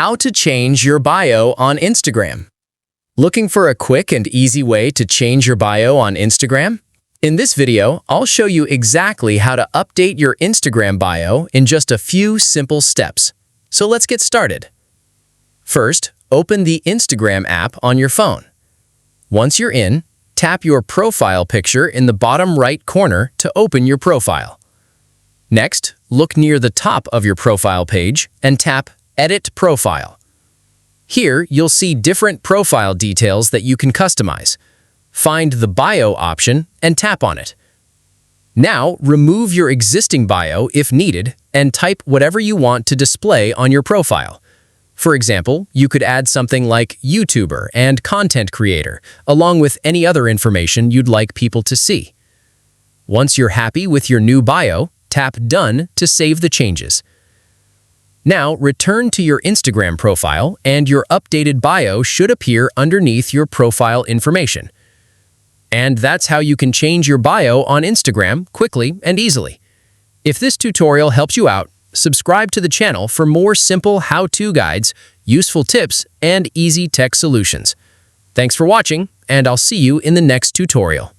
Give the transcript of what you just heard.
How to change your bio on Instagram. Looking for a quick and easy way to change your bio on Instagram? In this video, I'll show you exactly how to update your Instagram bio in just a few simple steps. So let's get started. First, open the Instagram app on your phone. Once you're in, tap your profile picture in the bottom right corner to open your profile. Next, look near the top of your profile page and tap Edit Profile. Here, you'll see different profile details that you can customize. Find the Bio option and tap on it. Now, remove your existing bio if needed and type whatever you want to display on your profile. For example, you could add something like YouTuber and content creator, along with any other information you'd like people to see. Once you're happy with your new bio, tap Done to save the changes. Now, return to your Instagram profile and your updated bio should appear underneath your profile information. And that's how you can change your bio on Instagram quickly and easily. If this tutorial helps you out, subscribe to the channel for more simple how-to guides, useful tips, and easy tech solutions. Thanks for watching, and I'll see you in the next tutorial.